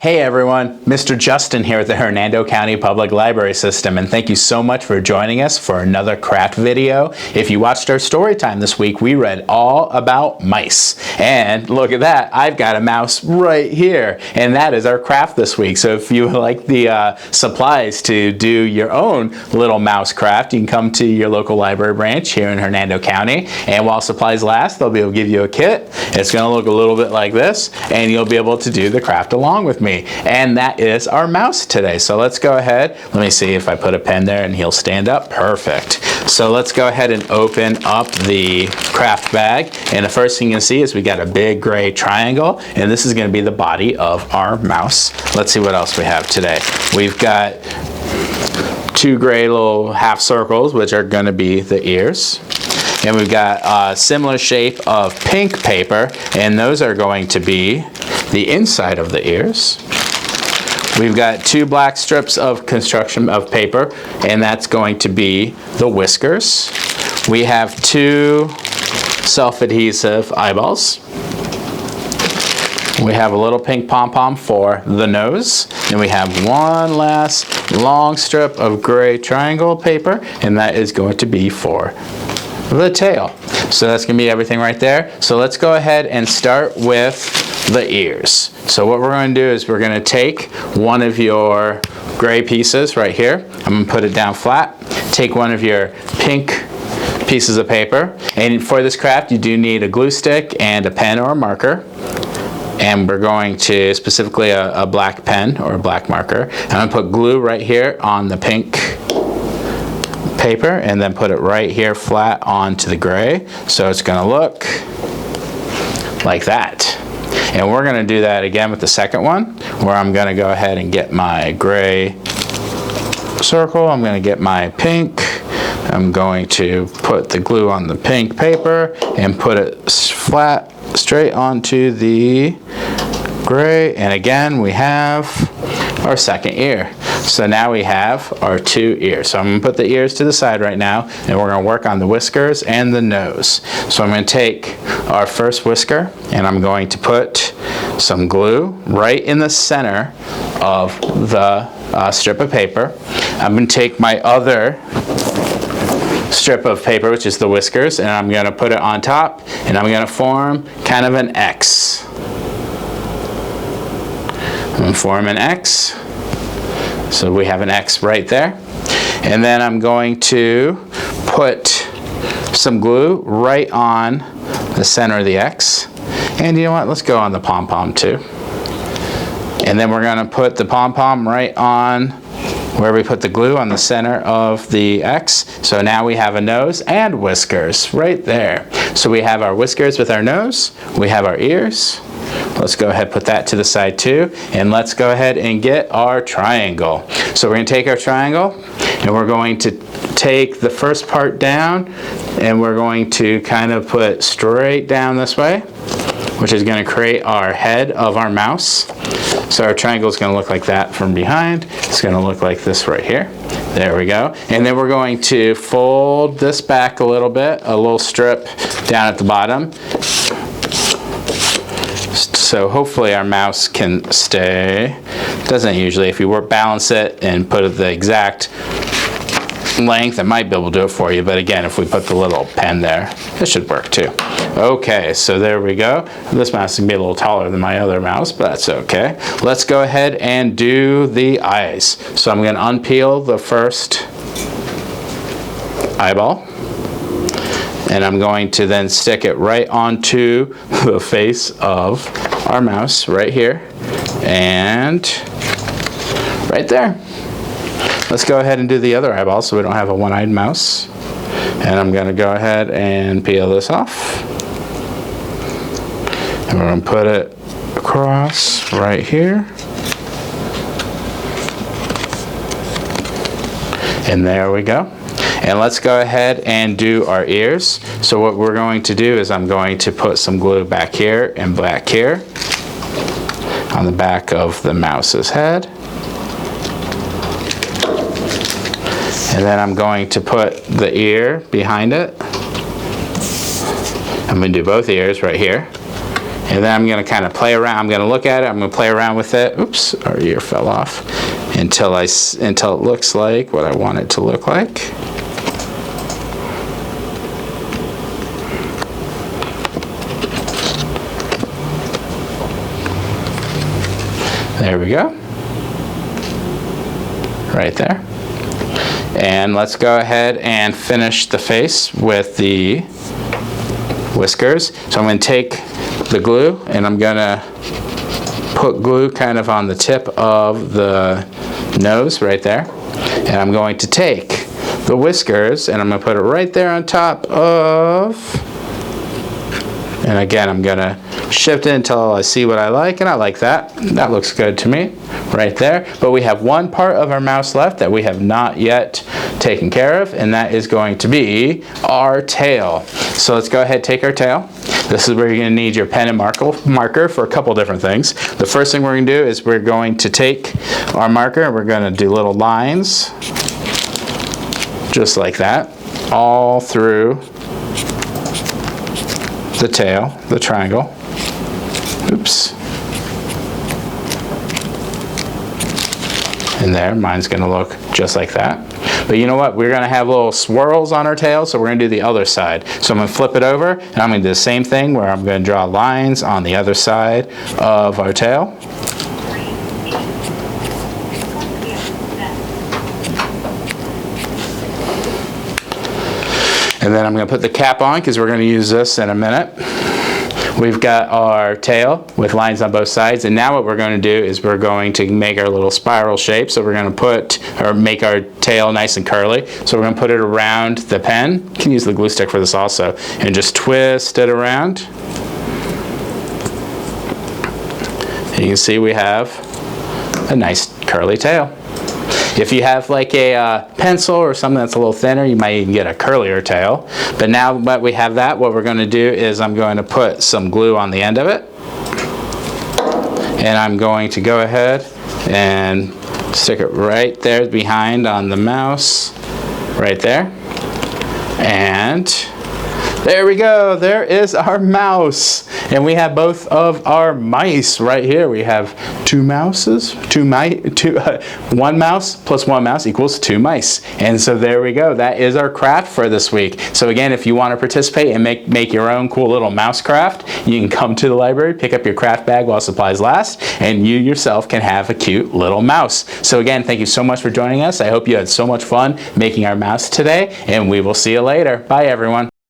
Hey everyone, Mr. Justin here at the Hernando County Public Library System, and thank you so much for joining us for another craft video. If you watched our story time this week, we read all about mice. And look at that, I've got a mouse right here, and that is our craft this week. So if you like the supplies to do your own little mouse craft, you can come to your local library branch here in Hernando County, and while supplies last, they'll be able to give you a kit. It's going to look a little bit like this, and you'll be able to do the craft along with me. And that is our mouse today. So let's go ahead. Let me see if I put a pen there and he'll stand up. Perfect. So let's go ahead and open up the craft bag. And the first thing you'll see is we got a big gray triangle, and this is going to be the body of our mouse. Let's see what else we have today. We've got two gray little half circles, which are going to be the ears. And we've got a similar shape of pink paper, and those are going to be the inside of the ears. We've got two black strips of construction of paper, and that's going to be the whiskers. We have two self-adhesive eyeballs. We have a little pink pom-pom for the nose. And we have one last long strip of gray triangle paper, and that is going to be for the tail. So that's going to be everything right there. So let's go ahead and start with the ears. So what we're going to do is we're going to take one of your gray pieces right here. I'm going to put it down flat. Take one of your pink pieces of paper. And for this craft, you do need a glue stick and a pen or a marker. And we're going to, specifically a black pen or a black marker. I'm going to put glue right here on the pink paper and then put it right here flat onto the gray. So it's going to look like that. And we're going to do that again with the second one, where I'm going to go ahead and get my gray circle. I'm going to get my pink. I'm going to put the glue on the pink paper and put it flat straight onto the gray. And again, we have our second ear. So now we have our two ears. So I'm going to put the ears to the side right now, and we're going to work on the whiskers and the nose. So I'm going to take our first whisker, and I'm going to put some glue right in the center of the strip of paper. I'm going to take my other strip of paper, which is the whiskers, and I'm going to put it on top, and I'm going to form kind of an X. I'm going to form an X. So we have an X right there. And then I'm going to put some glue right on the center of the X. And you know what? Let's go on the pom-pom too. And then we're going to put the pom-pom right on where we put the glue on the center of the X. So now we have a nose and whiskers right there. So we have our whiskers with our nose. We have our ears. Let's go ahead and put that to the side too. And let's go ahead and get our triangle. So we're going to take our triangle, and we're going to take the first part down, and we're going to kind of put straight down this way, which is going to create our head of our mouse. So our triangle is going to look like that from behind. It's going to look like this right here. There we go. And then we're going to fold this back a little strip down at the bottom. So hopefully our mouse can stay. Doesn't usually. If you balance it and put it the exact length, it might be able to do it for you. But again, if we put the little pen there, it should work too. Okay, so there we go. This mouse can be a little taller than my other mouse, but that's okay. Let's go ahead and do the eyes. So I'm going to unpeel the first eyeball. And I'm going to then stick it right onto the face of our mouse right here and right there. Let's go ahead and do the other eyeball so we don't have a one-eyed mouse. And I'm going to go ahead and peel this off. And we're going to put it across right here. And there we go. And let's go ahead and do our ears. So what we're going to do is I'm going to put some glue back here and back here on the back of the mouse's head. And then I'm going to put the ear behind it. I'm going to do both ears right here. And then I'm going to kind of play around. I'm going to look at it. I'm going to play around with it. Oops, our ear fell off. Until it looks like what I want it to look like. There we go. Right there. And let's go ahead and finish the face with the whiskers. So I'm going to take the glue and I'm going to put glue kind of on the tip of the nose right there. And I'm going to take the whiskers and I'm going to put it right there on top of, and again I'm going to shift it until I see what I like, and I like that. That looks good to me right there. But we have one part of our mouse left that we have not yet taken care of, and that is going to be our tail. So let's go ahead and take our tail. This is where you're going to need your pen and marker for a couple different things. The first thing we're going to do is we're going to take our marker and we're going to do little lines just like that all through the tail, the triangle. Oops. And there, mine's going to look just like that. But you know what? We're going to have little swirls on our tail, so we're going to do the other side. So I'm going to flip it over, and I'm going to do the same thing where I'm going to draw lines on the other side of our tail. And then I'm going to put the cap on because we're going to use this in a minute. We've got our tail with lines on both sides, and now what we're going to do is we're going to make our little spiral shape. So we're going to make our tail nice and curly. So we're going to put it around the pen. You can use the glue stick for this also, and just twist it around. And you can see we have a nice curly tail. If you have like a pencil or something that's a little thinner, you might even get a curlier tail. But now that we have that, what we're going to do is I'm going to put some glue on the end of it. And I'm going to go ahead and stick it right there behind on the mouse, right there. And there we go. There is our mouse. And we have both of our mice right here. We have two mouses, one mouse plus one mouse equals two mice. And so there we go. That is our craft for this week. So again, if you want to participate and make your own cool little mouse craft, you can come to the library, pick up your craft bag while supplies last, and you yourself can have a cute little mouse. So again, thank you so much for joining us. I hope you had so much fun making our mouse today, and we will see you later. Bye, everyone.